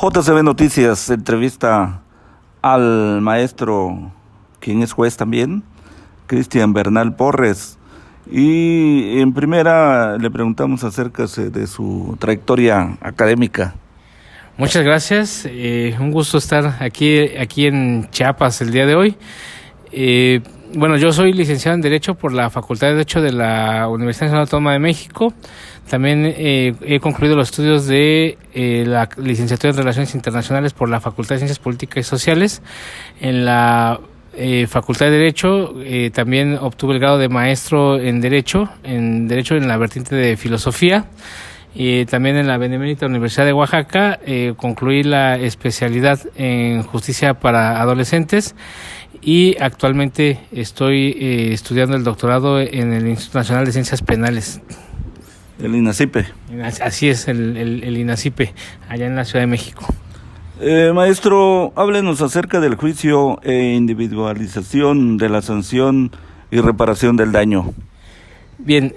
JCB Noticias entrevista al maestro, quien es juez también, Cristian Bernal Porres. Y en primera le preguntamos acerca de su trayectoria académica. Muchas gracias, un gusto estar aquí en Chiapas el día de hoy. Bueno, yo soy licenciado en Derecho por la Facultad de Derecho de la Universidad Nacional Autónoma de México. También he concluido los estudios de la licenciatura en Relaciones Internacionales por la Facultad de Ciencias Políticas y Sociales. En la Facultad de Derecho también obtuve el grado de maestro en Derecho en la vertiente de Filosofía. También en la Benemérita Universidad de Oaxaca concluí la especialidad en Justicia para Adolescentes y actualmente estoy estudiando el doctorado en el Instituto Nacional de Ciencias Penales. El INACIPE. Así es, el INACIPE, allá en la Ciudad de México. Maestro, háblenos acerca del juicio e individualización de la sanción y reparación del daño. Bien,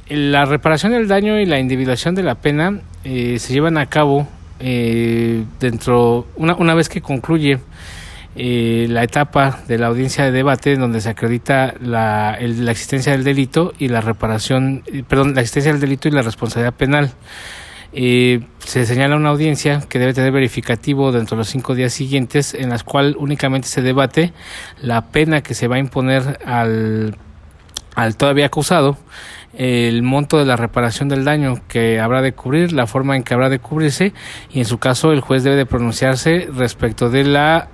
la reparación del daño y la individualización de la pena se llevan a cabo una vez que concluye la etapa de la audiencia de debate, en donde se acredita la existencia del delito y la existencia del delito y la responsabilidad penal. Se señala una audiencia que debe tener verificativo dentro de los 5 días siguientes, en las cuales únicamente se debate la pena que se va a imponer al todavía acusado, el monto de la reparación del daño que habrá de cubrir, la forma en que habrá de cubrirse, y en su caso el juez debe de pronunciarse respecto de la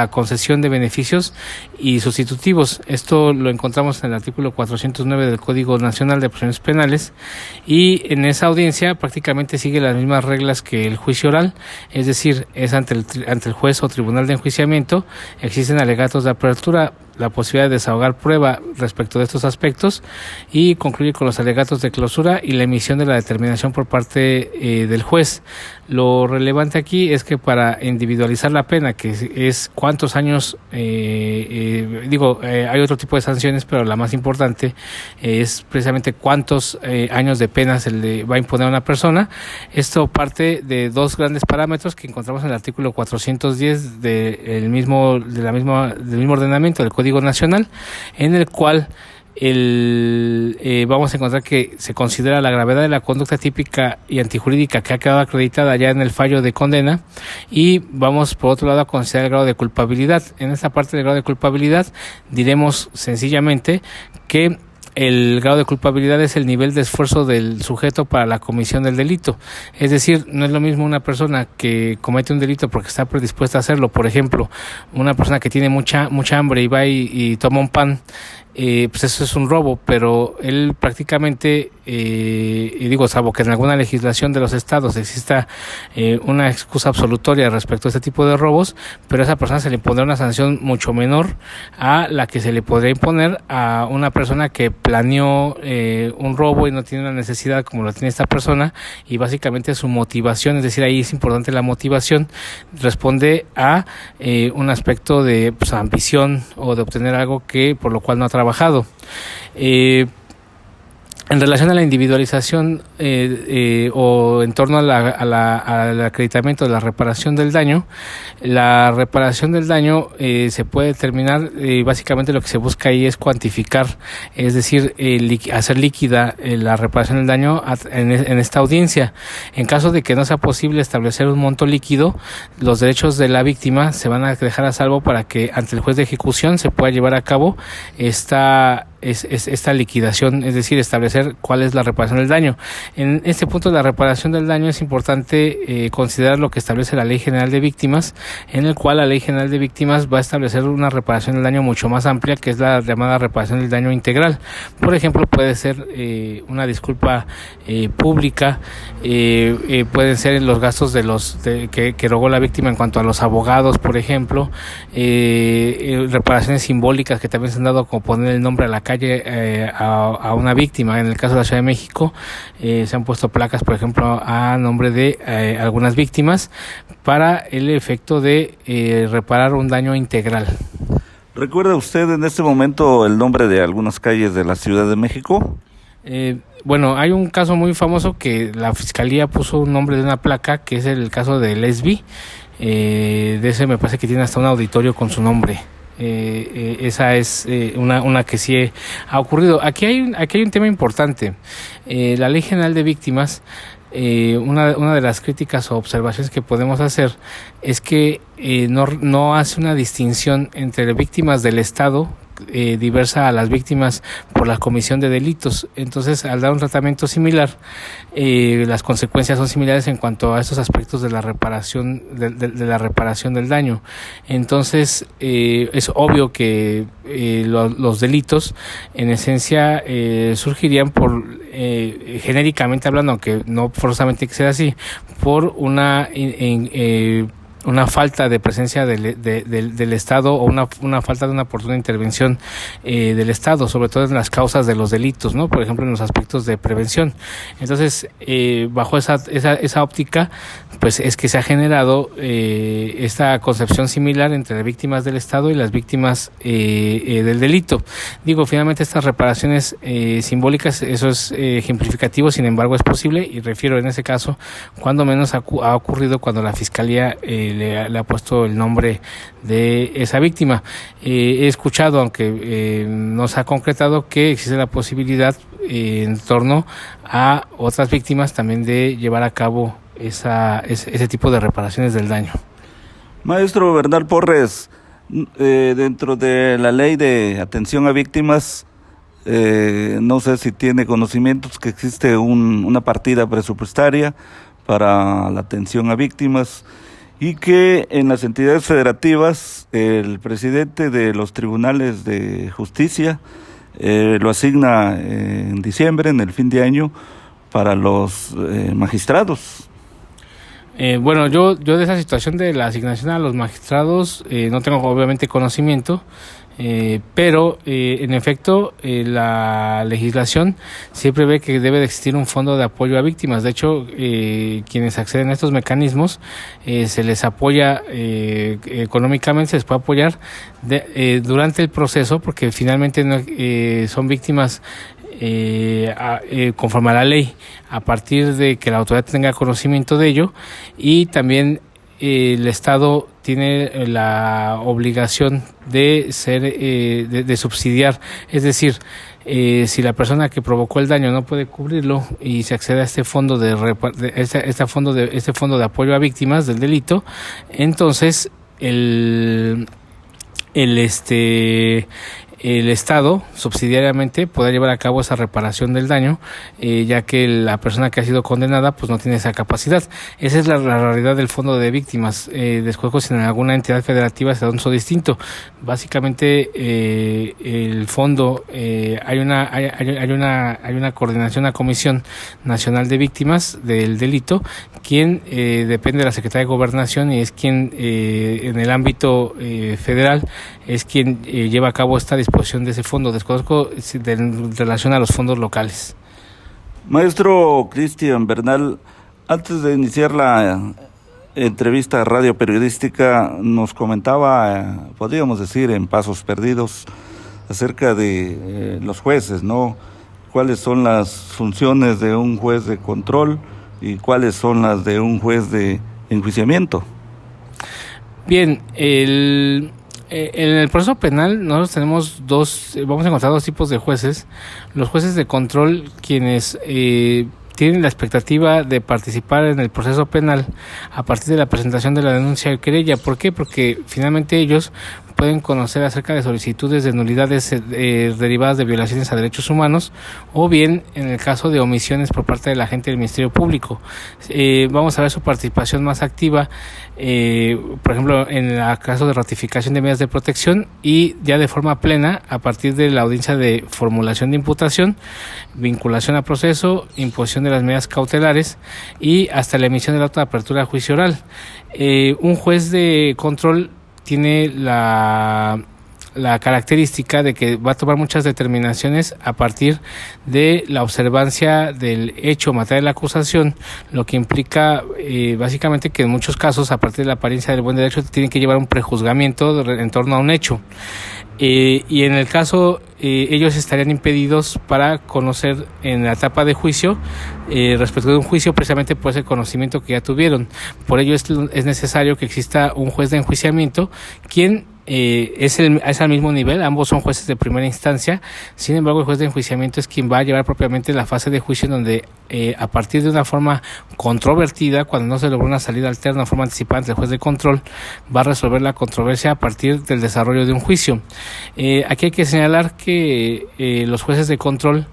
concesión de beneficios y sustitutivos. Esto lo encontramos en el artículo 409 del Código Nacional de Procedimientos Penales, y en esa audiencia prácticamente sigue las mismas reglas que el juicio oral, es decir, es ante el juez o tribunal de enjuiciamiento. Existen alegatos de apertura, la posibilidad de desahogar prueba respecto de estos aspectos, y concluye con los alegatos de clausura y la emisión de la determinación por parte del juez. Lo relevante aquí es que para individualizar la pena, que es cuántos años, hay otro tipo de sanciones, pero la más importante es precisamente cuántos años de pena se le va a imponer a una persona. Esto parte de dos grandes parámetros que encontramos en el artículo 410 del mismo ordenamiento del Código Nacional, en el cual vamos a encontrar que se considera la gravedad de la conducta típica y antijurídica que ha quedado acreditada ya en el fallo de condena, y vamos por otro lado a considerar el grado de culpabilidad. En esta parte del grado de culpabilidad diremos sencillamente que el grado de culpabilidad es el nivel de esfuerzo del sujeto para la comisión del delito. Es decir, no es lo mismo una persona que comete un delito porque está predispuesta a hacerlo. Por ejemplo, una persona que tiene mucha hambre y va y toma un pan, pues eso es un robo, pero él prácticamente, salvo que en alguna legislación de los estados exista una excusa absolutoria respecto a este tipo de robos, pero a esa persona se le impondrá una sanción mucho menor a la que se le podría imponer a una persona que planeó un robo y no tiene una necesidad como lo tiene esta persona, y básicamente su motivación, es decir, ahí es importante la motivación, responde a un aspecto de ambición o de obtener algo que por lo cual no ha trabajado. En relación a la individualización o en torno al acreditamiento de la reparación del daño, la reparación del daño se puede determinar, básicamente lo que se busca ahí es cuantificar, es decir, hacer líquida la reparación del daño en esta audiencia. En caso de que no sea posible establecer un monto líquido, los derechos de la víctima se van a dejar a salvo para que ante el juez de ejecución se pueda llevar a cabo esta liquidación, es decir, establecer cuál es la reparación del daño. En este punto de la reparación del daño es importante considerar lo que establece la Ley General de Víctimas, en el cual la Ley General de Víctimas va a establecer una reparación del daño mucho más amplia, que es la llamada reparación del daño integral. Por ejemplo, puede ser una disculpa pública, pueden ser los gastos que rogó la víctima en cuanto a los abogados, por ejemplo, reparaciones simbólicas que también se han dado, como poner el nombre a la calle a una víctima. En el caso de la Ciudad de México se han puesto placas, por ejemplo, a nombre de algunas víctimas para el efecto de reparar un daño integral. ¿Recuerda usted en este momento el nombre de algunas calles de la Ciudad de México? bueno, hay un caso muy famoso que la fiscalía puso un nombre de una placa, que es el caso de Lesbi. De ese me parece que tiene hasta un auditorio con su nombre. Esa es una que sí ha ocurrido. Aquí hay un tema importante. La Ley General de Víctimas, una de las críticas o observaciones que podemos hacer es que no hace una distinción entre víctimas del Estado diversa a las víctimas por la comisión de delitos. Entonces, al dar un tratamiento similar, las consecuencias son similares en cuanto a estos aspectos de la reparación de la reparación del daño. Entonces, es obvio que los delitos, en esencia, surgirían por genéricamente hablando, aunque no forzosamente hay que ser así, por una falta de presencia del Estado o una falta de una oportuna intervención del Estado, sobre todo en las causas de los delitos, ¿no? Por ejemplo, en los aspectos de prevención. Entonces, bajo esa óptica, pues es que se ha generado esta concepción similar entre las víctimas del Estado y las víctimas del delito. Digo, finalmente estas reparaciones simbólicas, eso es ejemplificativo, sin embargo es posible, y refiero en ese caso, cuando menos ha ocurrido cuando la Fiscalía le ha puesto el nombre de esa víctima. He escuchado, aunque no se ha concretado, que existe la posibilidad en torno a otras víctimas también de llevar a cabo ese tipo de reparaciones del daño. Maestro Bernal Porres, dentro de la ley de atención a víctimas, no sé si tiene conocimientos que existe una partida presupuestaria para la atención a víctimas, y que en las entidades federativas el presidente de los tribunales de justicia lo asigna en diciembre, en el fin de año, para los magistrados. Bueno, yo de esa situación de la asignación a los magistrados no tengo obviamente conocimiento, pero en efecto la legislación siempre ve que debe de existir un fondo de apoyo a víctimas. De hecho, quienes acceden a estos mecanismos se les apoya económicamente, se les puede apoyar durante el proceso, porque finalmente son víctimas conforme a la ley, a partir de que la autoridad tenga conocimiento de ello, y también el Estado tiene la obligación de ser de subsidiar, es decir, si la persona que provocó el daño no puede cubrirlo y se accede a este fondo este fondo de apoyo a víctimas del delito, entonces el Estado subsidiariamente podrá llevar a cabo esa reparación del daño, ya que la persona que ha sido condenada pues no tiene esa capacidad. Esa es la realidad del fondo de víctimas. Después, si en alguna entidad federativa se da un uso distinto. Básicamente el fondo hay una coordinación, una comisión nacional de víctimas del delito, quien depende de la Secretaría de Gobernación, y es quien en el ámbito federal es quien lleva a cabo esta disposición de ese fondo. Desconozco en relación a los fondos locales. Maestro Cristian Bernal, antes de iniciar la entrevista radio periodística, nos comentaba, podríamos decir en pasos perdidos, acerca de los jueces, ¿no? ¿Cuáles son las funciones de un juez de control y cuáles son las de un juez de enjuiciamiento? Bien, en el proceso penal nosotros tenemos vamos a encontrar dos tipos de jueces. Los jueces de control, quienes tienen la expectativa de participar en el proceso penal a partir de la presentación de la denuncia de querella. ¿Por qué? Porque finalmente ellos pueden conocer acerca de solicitudes de nulidades derivadas de violaciones a derechos humanos, o bien en el caso de omisiones por parte de la agente del Ministerio Público. Vamos a ver su participación más activa, por ejemplo, en el caso de ratificación de medidas de protección, y ya de forma plena a partir de la audiencia de formulación de imputación, vinculación a proceso, imposición de las medidas cautelares y hasta la emisión del auto de apertura a juicio oral. Un juez de control tiene la característica de que va a tomar muchas determinaciones a partir de la observancia del hecho material de la acusación, lo que implica básicamente que en muchos casos, a partir de la apariencia del buen derecho, tienen que llevar un prejuzgamiento en torno a un hecho. Y en el caso, ellos estarían impedidos para conocer en la etapa de juicio, respecto de un juicio, precisamente por ese conocimiento que ya tuvieron. Por ello es necesario que exista un juez de enjuiciamiento, quien es al mismo nivel, ambos son jueces de primera instancia. Sin embargo, el juez de enjuiciamiento es quien va a llevar propiamente la fase de juicio, en donde a partir de una forma controvertida, cuando no se logró una salida alterna, una forma anticipada ante el juez de control, va a resolver la controversia a partir del desarrollo de un juicio. Aquí hay que señalar que los jueces de control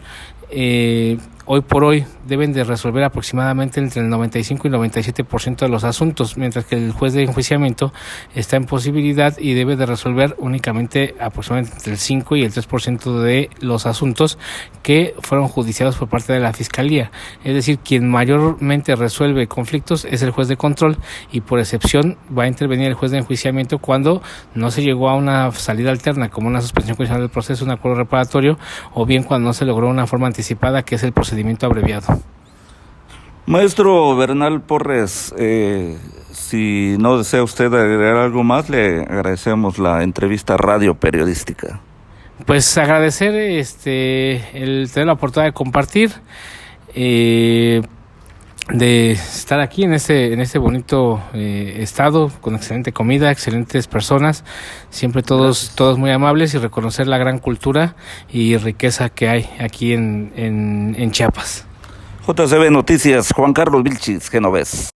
hoy por hoy deben de resolver aproximadamente entre el 95 y 97% de los asuntos, mientras que el juez de enjuiciamiento está en posibilidad y debe de resolver únicamente aproximadamente entre el 5 y el 3% de los asuntos que fueron judiciados por parte de la Fiscalía. Es decir, quien mayormente resuelve conflictos es el juez de control, y por excepción va a intervenir el juez de enjuiciamiento cuando no se llegó a una salida alterna, como una suspensión condicional del proceso, un acuerdo reparatorio, o bien cuando no se logró una forma anticipada, que es el procedimiento abreviado. Maestro Bernal Porres, si no desea usted agregar algo más, le agradecemos la entrevista radio periodística. Pues agradecer el tener la oportunidad de compartir, de estar aquí en este bonito estado, con excelente comida, excelentes personas, siempre todos muy amables, y reconocer la gran cultura y riqueza que hay aquí en Chiapas. JCB Noticias, Juan Carlos Vilchis, Genovés.